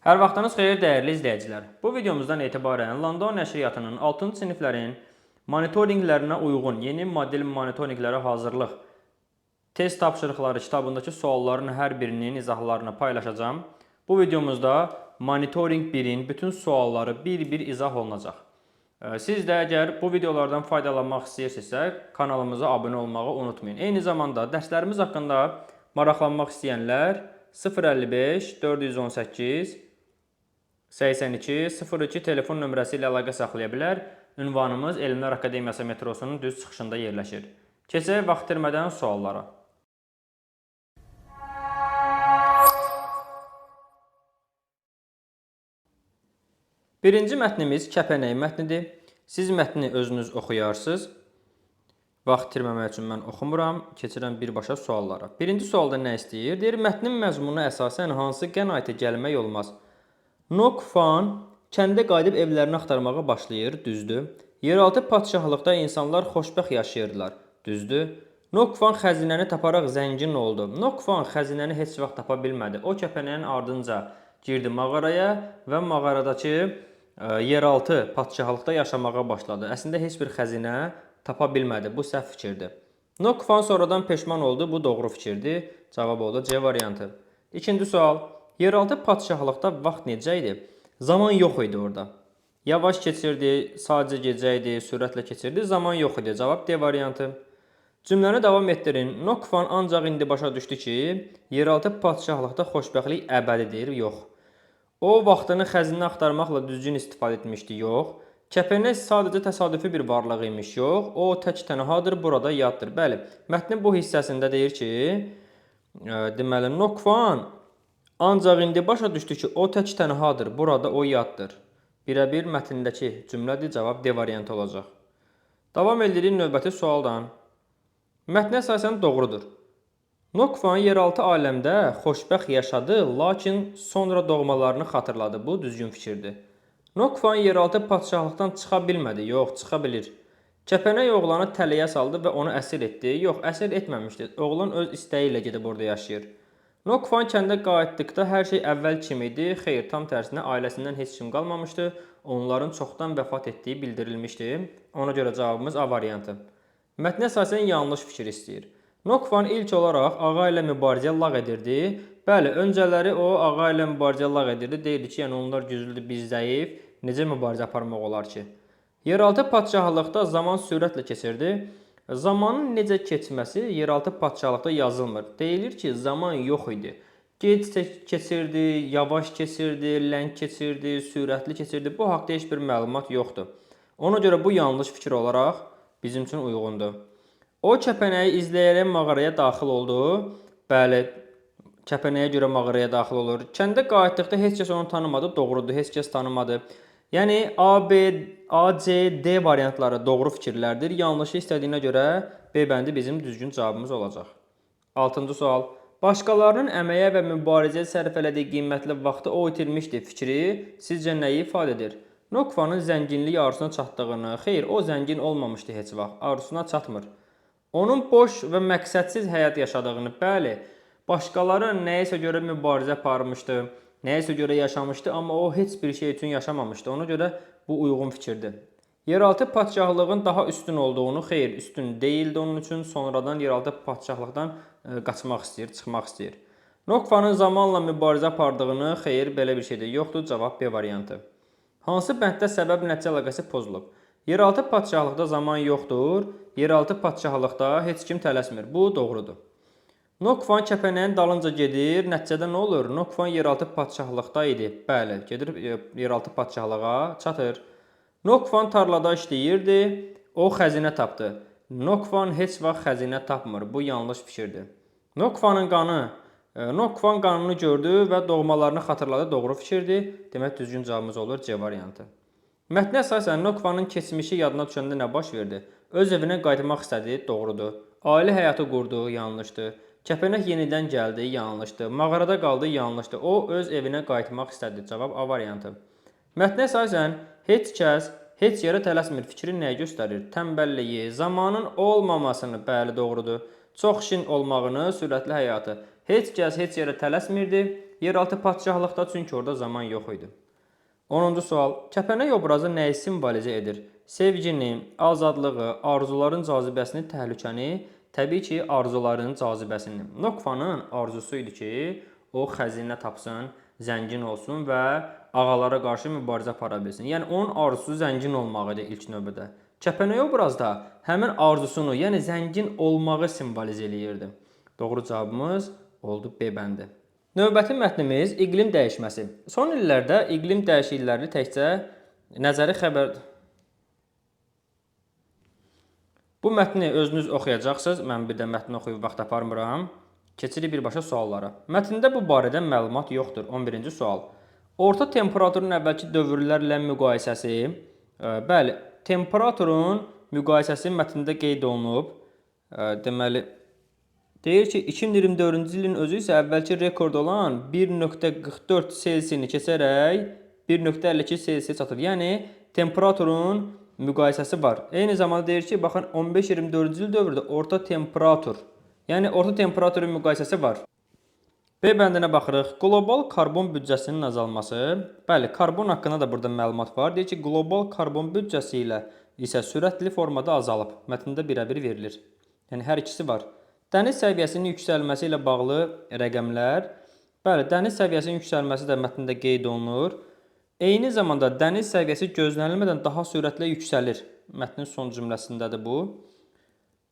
Hər vaxtınız xeyir dəyərli izləyicilər. Bu videomuzdan etibarən Landau nəşriyyatının 6-cı siniflərin monitorinqlərinə uyğun yeni model monitorinqlərə hazırlıq test tapşırıqları kitabındakı sualların hər birinin izahlarını paylaşacağım. Bu videomuzda monitorinq 1-in bütün sualları bir-bir izah olunacaq. Siz də əgər bu videolardan faydalanmaq istəyirsinizsə, kanalımıza abunə olmağı unutmayın. Eyni zamanda dərslərimiz haqqında maraqlanmaq istəyənlər 055 418 82 02 telefon nömrəsi ilə əlaqə saxlaya bilər. Ünvanımız Elmlər Akademiyası metrosunun düz çıxışında yerləşir. Keçək vaxt itirmədən suallara. Birinci mətnimiz kəpənək mətnidir. Siz mətni özünüz oxuyarsınız. Vaxt itirməmək üçün mən oxumuram. Keçirəm birbaşa suallara. Birinci sualda nə istəyir? Deyir, mətnin məzmununa əsasən hansı qənaətə gəlmək olmaz? Nok Fan kəndə qayıdıb evlərini axtarmağa başlayır, düzdür. Yeraltı padşahlıqda insanlar xoşbəxt yaşayırdılar, düzdür. Nok Fan xəzinəni taparaq zəngin oldu. Nok Fan xəzinəni heç vaxt tapa bilmədi. O kəpənəyin ardınca girdi mağaraya və mağaradakı yeraltı padşahlıqda yaşamağa başladı. Əslində heç bir xəzinə tapa bilmədi. Bu səhv fikirdir. Nok Fan sonradan peşman oldu. Bu doğru fikirdir. Cavab oldu C variantı. İkinci sual. Yeraltı padşahlıqda vaxt necə idi? Zaman yox idi orada. Yavaş keçirdi, sadəcə gecə idi, sürətlə keçirdi, zaman yox idi. Cavab D variantı. Cümləni davam etdirin. Nok Fan ancaq indi başa düşdü ki, yeraltı padşahlıqda xoşbəxtlik əbədidir, yox. O, vaxtını xəzinə axtarmaqla düzgün istifadə etmişdi, yox. Kəpənək sadəcə təsadüfi bir varlıq imiş, yox. O, tək tənhadır, burada yaddır. Bəli, mətnin bu hissəsində deyir ki, deməli, Nok Fan ancaq indi başa düşdü ki, o tək tənhadır, burada o yaddır. Birəbir mətndəki cümlədir, cavab D variantı olacaq. Davam edirik növbəti sualdan. Mətnə əsasən doğrudur. Nok Fan yeraltı aləmdə xoşbəxt yaşadı, lakin sonra doğmalarını xatırladı. Bu düzgün fikirdir. Nok Fan yeraltı padşahlıqdan çıxa bilmədi, yox, çıxa bilir. Kəpənək oğlanı tələyə saldı və onu əsir etdi. Yox, əsir etməmişdi. Oğlan öz istəyi ilə gedib orada yaşayır. Nok Fan kəndə qayıtdıqda hər şey əvvəl kimi idi. Xeyr, tam tərsinə ailəsindən heç kim qalmamışdı. Onların çoxdan vəfat etdiyi bildirilmişdi. Ona görə cavabımız A variantı. Mətnə əsasən yanlış fikir istəyir. Nok Fan ilk olaraq ağa ilə mübarizə lağ edirdi. Bəli, öncələri o ağa ilə mübarizə lağ edirdi. Deyirdi ki, yəni onlar güclüdür, biz zəif. Necə mübarizə aparmaq olar ki? Yeraltı padşahlıqda zaman sürətlə keçirdi. Zamanın necə keçməsi yeraltı padşahlıqda yazılmır. Deyilir ki, zaman yox idi. Gec keçirdi, yavaş keçirdi, ləng keçirdi, sürətli keçirdi. Bu haqda heç bir məlumat yoxdur. Ona görə bu yanlış fikir olaraq bizim üçün uyğundur. O kəpənəyi izləyərək mağaraya daxil oldu. Bəli, kəpənəyə görə mağaraya daxil olur. Kəndə qayıtdıqda heç kəs onu tanımadı. Doğrudur, heç kəs tanımadı. Yəni A, B, A, C, D variantları doğru fikirlərdir. Yanlışı istədiyinə görə B bəndi bizim düzgün cavabımız olacaq. 6-cı sual. Başqalarının əməyə və mübarizəyə sərf elədiyi qiymətli vaxtı o itirmişdi fikri sizcə nəyi ifadə edir? Nok Fanın zənginlik arzusuna çatdığını, xeyr, o zəngin olmamışdı heç vaxt, arzusuna çatmır. Onun boş və məqsədsiz həyat yaşadığını, bəli, başqaları nəyəsə görə mübarizə aparmışdı. Nəyəsə görə yaşamışdı, amma o heç bir şey üçün yaşamamışdı. Ona görə bu uyğun fikirdir. Yeraltı padşahlığın daha üstün olduğunu, xeyr, üstün deyildi onun üçün. Sonradan yeraltı padşahlıqdan qaçmaq istəyir, çıxmaq istəyir. Nok Fanın zamanla mübarizə apardığını, xeyr, belə bir şey də yoxdur. Cavab B variantı. Hansı bənddə səbəb-nəticə əlaqəsi pozulub? Yeraltı padşahlıqda zaman yoxdur. Yeraltı padşahlıqda heç kim tələsmir. Bu doğrudur. Nok Fan kəpənəyin dalınca gedir. Nəticədə nə olur? Nok Fan yeraltı padşahlıqda idi. Bəli, gedir yeraltı padşahlığa çatır. Nok Fan tarlada işləyirdi. O xəzinə tapdı. Nok Fan heç vaxt xəzinə tapmır. Bu yanlış fikirdir. Nok Fan qanunu gördü və doğmalarını xatırladı. Doğru fikirdir. Demək düzgün cavabımız olur C variantı. Mətnə əsasən Nok Fanın keçmişi yadına düşəndə nə baş verdi? Öz evinə qayıtmaq istədi. Doğrudur. Ailə həyatı qurdu. Yanlışdır. Kəpənək yenidən gəldi, yanlışdır. Mağarada qaldı, yanlışdır. O, öz evinə qayıtmaq istədi. Cavab A variantı. Mətnə əsasən, heç kəs, heç yerə tələsmir. Fikri nəyə göstərir? Tənbəlliyi, zamanın olmamasını, bəli, doğrudur. Çox işin olmağını, sürətli həyatı. Heç kəs, heç yerə tələsmirdi. yeraltı padşahlıqda, çünki orada zaman yox idi. 10-cu sual. Kəpənək obrazı nəyi simvolizə edir? Sevgini, azadlığı, arzuların cazibəsini, təhlükəni, təbii ki, arzuların cazibəsini. Nokfanın arzusu idi ki, o xəzinə tapsın, zəngin olsun və ağalara qarşı mübarizə apara bilsin. Yəni, onun arzusu zəngin olmaq idi ilk növbədə. Kəpənək obrazda həmin arzusunu, yəni zəngin olmağı simvolizə eləyirdi. Doğru cavabımız oldu B bəndi. Növbəti mətnimiz iqlim dəyişməsi. Son illərdə iqlim dəyişiklikləri təkcə nəzəri xəbər... Bu mətni özünüz oxuyacaqsınız. Mən bir də mətni oxuyub vaxt aparmıram. Keçirik birbaşa suallara. Mətndə bu barədə məlumat yoxdur. 11-ci sual. Orta temperaturun əvvəlki dövrlərlə müqayisəsi. Bəli, temperaturun müqayisəsi mətndə qeyd olunub. Deməli, deyir ki, 2024-cü ilin özü isə əvvəlki rekord olan 1.44 Selsini keçərək 1.52 Selsiyə çatır. Yəni, temperaturun müqayisəsi var. Eyni zamanda deyir ki, baxın, 15-24-cü il dövrdə orta temperatur, yəni orta temperaturun müqayisəsi var. B bəndinə baxırıq. Qlobal karbon büdcəsinin azalması. Bəli, karbon haqqında da burada məlumat var. Deyir ki, qlobal karbon büdcəsi ilə isə sürətli formada azalıb. Mətndə birəbir verilir. Yəni, hər ikisi var. Dəniz səviyyəsinin yüksəlməsi ilə bağlı rəqəmlər. Bəli, dəniz səviyyəsinin yüksəlməsi də mətndə qeyd olunur. Eyni zamanda dəniz səviyyəsi gözlənilmədən daha sürətlə yüksəlir. Mətnin son cümləsindədir bu.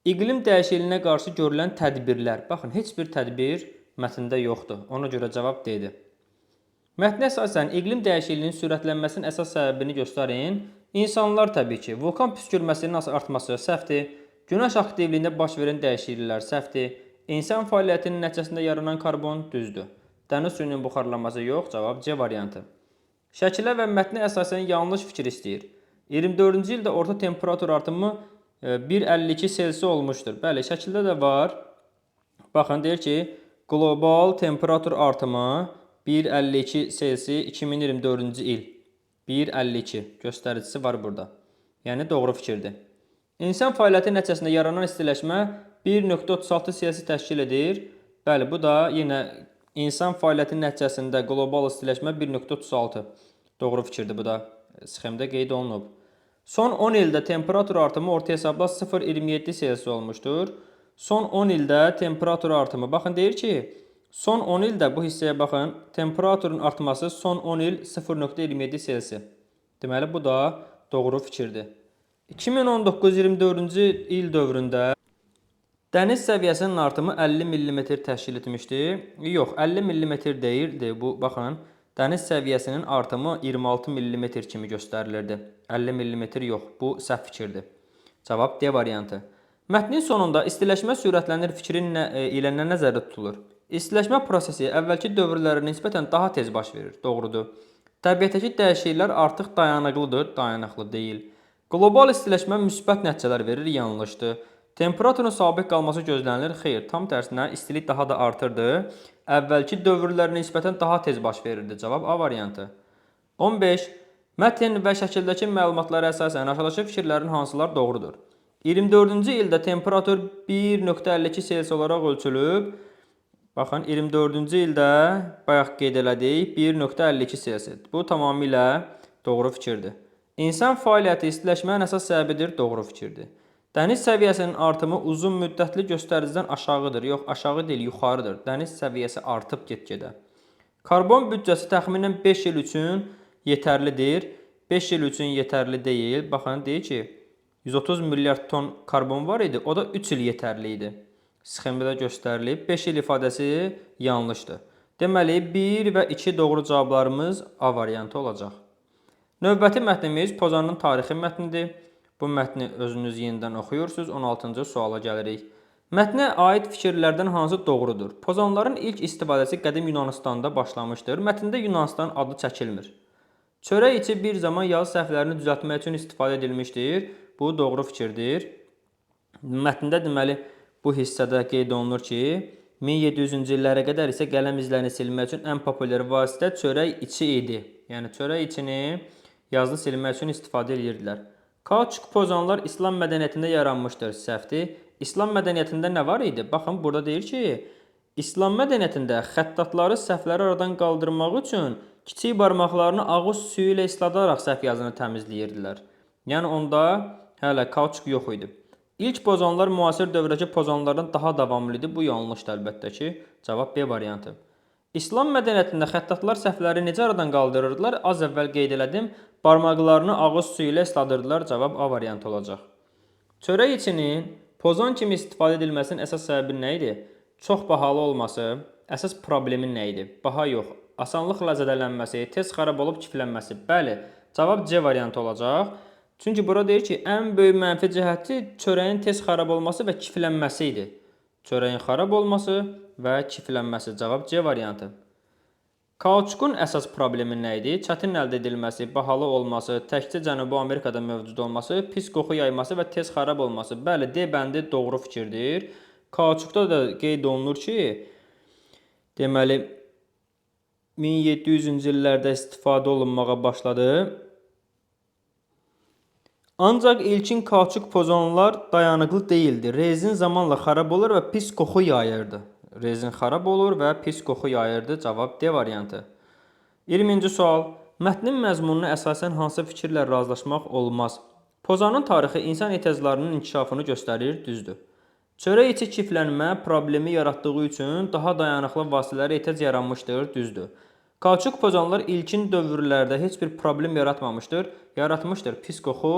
İqlim dəyişikliyinə qarşı görülən tədbirlər. Baxın, heç bir tədbir mətndə yoxdur. Ona görə cavab D-dir. Mətnə əsasən iqlim dəyişikliyinin sürətlənməsinin əsas səbəbini göstərin. İnsanlar təbii ki, vulkan püskürməsinin artması səhvdir. Günəş aktivliyində baş verən dəyişikliklər səhvdir. İnsan fəaliyyətinin nəticəsində yaranan karbon düzdür. Dəniz suyunun buxarlanması yox, cavab C variantı. Şəkilə və mətnə əsasən yanlış fikir istəyir. 24-cü ildə orta temperatur artımı 1.52 Selsi olmuşdur. Bəli, şəkildə də var. Baxın, deyir ki, qlobal temperatur artımı 1.52 Selsi 2024-cü il. 1.52 göstəricisi var burada. Yəni, doğru fikirdir. İnsan fəaliyyəti nəticəsində yaranan istiləşmə 1.36 Selsi təşkil edir. Bəli, bu da yenə insan fəaliyyəti nəticəsində qlobal istiləşmə 1.36. Doğru fikirdir, bu da sxemdə qeyd olunub. Son 10 ildə temperatur artımı orta hesabla 0.27 Selsi olmuşdur. Son 10 ildə temperatur artımı, baxın, deyir ki, son 10 ildə bu hissəyə baxın, temperaturun artması son 10 il 0.27 Selsi. Deməli, bu da doğru fikirdir. 2019-24-cü il dövründə dəniz səviyyəsinin artımı 50 mm təşkil etmişdir. Yox, 50 mm deyildi. Bu, baxın, dəniz səviyyəsinin artımı 26 mm kimi göstərilirdi. 50 mm yox, bu səhv fikirdir. Cavab D variantı. Mətnin sonunda istiləşmə sürətlənir fikri ilə nə nəzərdə tutulur? İstiləşmə prosesi əvvəlki dövrlərə nisbətən daha tez baş verir. Doğrudur. Təbiətdəki dəyişikliklər artıq dayanıqlıdır. Dayanıqlı deyil. Qlobal istiləşmə müsbət nəticələr verir. Yanlışdır. Temperaturun sabit qalması gözlənilir. Xeyr, tam tərsinə istilik daha da artırdı. Əvvəlki dövrlərə nisbətən daha tez baş verirdi. Cavab A variantı. 15. Mətn və şəkildəki məlumatlara əsasən aşağıdakı fikirlərin hansılar doğrudur? 24-cü ildə temperatur 1.52 Selsi olaraq ölçülüb. Baxın, 24-cü ildə bayaq qeyd elədik 1.52 Selsi. Bu tamamilə doğru fikirdir. İnsan fəaliyyəti istiləşmənin əsas səbəbidir. Doğru fikirdir. Dəniz səviyyəsinin artımı uzun müddətli göstəriciden aşağıdır. Yox, aşağı deyil, yuxarıdır. Dəniz səviyyəsi artıb get-gedə. Karbon büdcəsi təxminən 5 il üçün yetərlidir. 5 il üçün yetərli deyil. Baxın, deyir ki, 130 milyard ton karbon var idi. O da 3 il yetərli idi. Sxemdə göstərilib. 5 il ifadəsi yanlışdır. Deməli, 1 və 2 doğru cavablarımız A variantı olacaq. Növbəti mətnimiz Pozanın tarixi mətnidir. Bu mətni özünüz yenidən oxuyursunuz. 16-cı suala gəlirik. Mətnə aid fikirlərdən hansı doğrudur? Pozanların ilk istifadəsi qədim Yunanistanda başlamışdır. Mətndə Yunanistan adı çəkilmir. Çörək içi bir zaman yazı səhvlərini düzəltmək üçün istifadə edilmişdir. Bu doğru fikirdir. Mətndə deməli bu hissədə qeyd olunur ki, 1700-cü illərə qədər isə qələm izlərini silmək üçün ən populyar vasitə çörək içi idi. Yəni çörək içini yazını silmək üçün istifadə edirdilər. Kauçuk pozanlar İslam mədəniyyətində yaranmışdır. Səhvdir. İslam mədəniyyətində nə var idi? Baxın, burada deyir ki, İslam mədəniyyətində xəttatları səhvləri aradan qaldırmaq üçün kiçik barmaqlarını ağız suyu ilə isladaraq səhv yazını təmizləyirdilər. Yəni onda hələ kauçuk yox idi. İlk pozanlar müasir dövrdəki pozanlardan daha davamlı idi. Bu yanlışdır əlbəttə ki. Cavab B variantı. İslam mədəniyyətində xəttatlar səhvləri necə aradan qaldırırdılar? Az əvvəl qeyd elədim. Barmaqlarını ağız suyu ilə isladırdılar. Cavab A variantı olacaq. Çörək içinin pozan kimi istifadə edilməsinin əsas səbəbi nə idi? Çox bahalı olması, əsas problemi nə idi? Baha yox, asanlıqla zədələnməsi, tez xarab olub kiflənməsi. Bəli, cavab C variantı olacaq. Çünki bura deyir ki, ən böyük mənfi cəhəti çörəyin tez xarab olması və kiflənməsi idi. Çörəyin xarab olması və kiflənməsi. Cavab C variantı. Kauçukun əsas problemi nə idi? Çətin əldə edilməsi, bahalı olması, təkcə Cənubi Amerikada mövcud olması, pis qoxu yayması və tez xarab olması. Bəli, D bəndi doğru fikirdir. Kauçukda da qeyd olunur ki, deməli 1700-cü illərdə istifadə olunmağa başladı. Ancaq ilkin kauçuk pozanlar dayanıqlı deyildi. Rezin zamanla xarab olur və pis qoxu yayırdı. Rezin xarab olur və pis qoxu yayırdı. Cavab D variantı. 20-ci sual. Mətnin məzmununa əsasən hansı fikirlə razılaşmaq olmaz? Pozanın tarixi insan etirazlarının inkişafını göstərir, düzdür. Çörək içi kiflənmə problemi yaratdığı üçün daha dayanıqlı vasitələrə ehtiyac yaranmışdır, düzdür. Kauçuk pozanlar ilkin dövrlərdə heç bir problem yaratmamışdır, yaratmışdır. Pis qoxu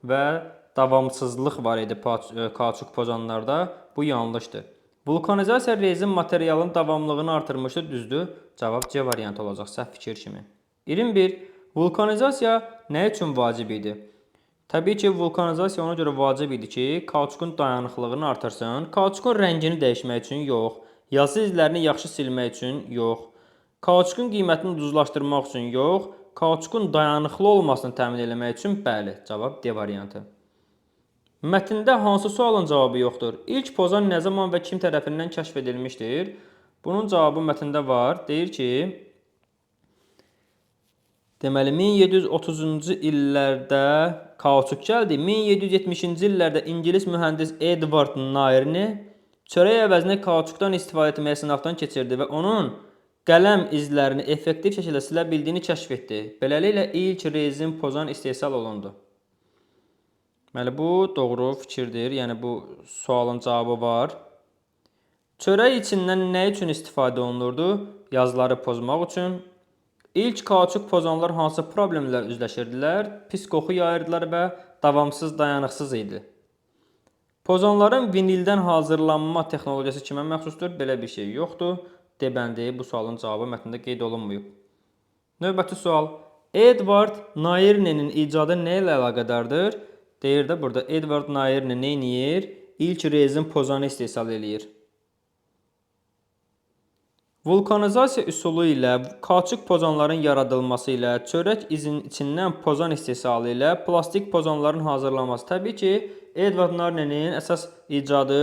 və davamsızlıq var idi kauçuk pozanlarda, bu yanlışdır. Vulkanizasiya rezin materialın davamlılığını artırmışdır, düzdür. Cavab C variantı olacaq, səhv fikir kimi. 21. Vulkanizasiya nə üçün vacib idi? Təbii ki, vulkanizasiya ona görə vacib idi ki, kauçukun dayanıqlığını artırsın. Kauçukun rəngini dəyişmək üçün yox, yazı izlərini yaxşı silmək üçün yox, kauçukun qiymətini ucuzlaşdırmaq üçün yox, kauçukun dayanıqlı olmasını təmin etmək üçün bəli. Cavab D variantı. Mətndə hansı sualın cavabı yoxdur? İlk pozan nə zaman və kim tərəfindən kəşf edilmişdir? Bunun cavabı mətndə var. Deyir ki, deməli 1730-cu illərdə kauçuk gəldi. 1770-ci illərdə İngilis mühəndis Edward Nairne çörək əvəzinə kauçukdan istifadə etməyə sınaqdan keçirdi və onun qələm izlərini effektiv şəkildə silə bildiyini kəşf etdi. Beləliklə ilk rezin pozan istehsal olundu. Deməli bu doğru fikirdir. Yəni bu sualın cavabı var. Çörək içindən nə üçün istifadə olunurdu? Yazıları pozmaq üçün. İlk kauçuk pozanlar hansı problemlər üzləşirdilər? Pis qoxu yayırdılar və davamsız, dayanıqsız idi. Pozanların vinildən hazırlanma texnologiyası kimə məxsusdur? Belə bir şey yoxdur. D bəndi bu sualın cavabı mətndə qeyd olunmayıb. Növbəti sual. Edward Nairne'nin icadı nə ilə əlaqədardır? Deyir də burada Edward Nairne nə edir? İlk rezin pozanı istehsal edir. Vulkanizasiya üsulu ilə, kauçuk pozanların yaradılması ilə, çörək içindən pozan istehsalı ilə plastik pozanların hazırlanması. Təbii ki, Edward Nairne'nin əsas icadı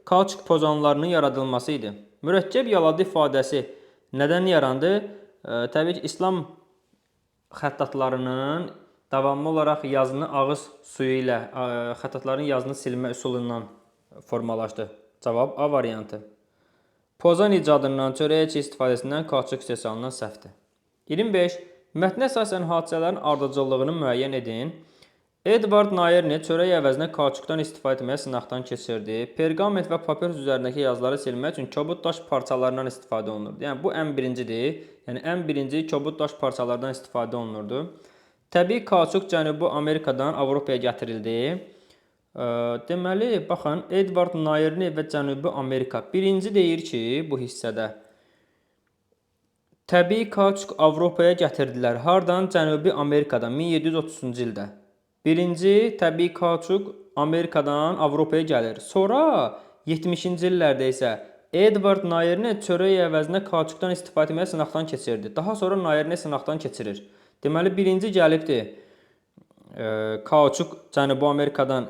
kauçuk pozanlarının yaradılması idi. Mürəkkəb yaladı ifadəsi nədən yarandı? Təbii ki, İslam xəttatlarının davamlı olaraq yazını ağız suyu ilə, xəttatların yazını silmə üsulundan formalaşdı. Cavab A variantı. Pozan icadından, çörək istifadəsindən, kauçuk istehsalından səhvdir. 25. Mətnə əsasən hadisələrin ardıcıllığını müəyyən edin. Edward Nairne çörək əvəzinə kauçukdan istifadə etməyə sınaqdan keçirdi. Perqament və papir üzərindəki yazıları silmək üçün kobud daş parçalarından istifadə olunurdu. Yəni bu ən birincidir. Yəni ən birinci kobud daş parçalardan istifadə olunurdu. Təbii kauçuk Cənubi Amerikadan Avropaya gətirildi. Deməli, baxın, Edward Nairne və Cənubi Amerika. Birinci deyir ki, bu hissədə təbii kauçuk Avropaya gətirdilər. Hardan? Cənubi Amerikadan 1730-cu ildə. Birinci təbii kauçuk Amerikadan Avropaya gəlir. Sonra 70-ci illərdə isə Edward Nairne çörək əvəzinə kauçukdan istifadə etməyə sınaqdan keçirdi. Daha sonra Nairne sınaqdan keçirir. Deməli, birinci gəlibdir. Kauçuk Cənubi Amerikadan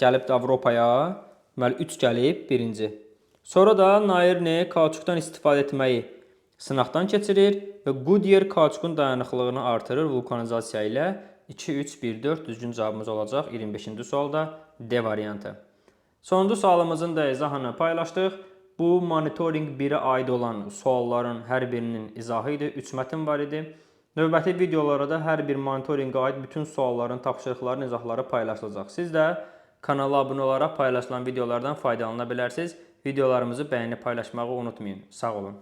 gəlibdir Avropaya. Deməli, 3 gəlib, birinci. Sonra da Nairne kauçukdan istifadə etməyi sınaqdan keçirir və Goodyear kauçukun dayanıqlığını artırır vulkanizasiya ilə. 2, 3, 1, 4 düzgün cavabımız olacaq. 25-ci sualda D variantı. Sonuncu sualımızın da izahını paylaşdıq. Bu monitoring 1-ə aid olan sualların hər birinin izahı idi. 3 mətn var idi. Növbəti videolarda hər bir monitorinqə aid bütün sualların, tapşırıqların izahları paylaşılacaq. Siz də kanala abunə olaraq paylaşılan videolardan faydalana bilərsiniz. Videolarımızı bəyənib paylaşmağı unutmayın. Sağ olun.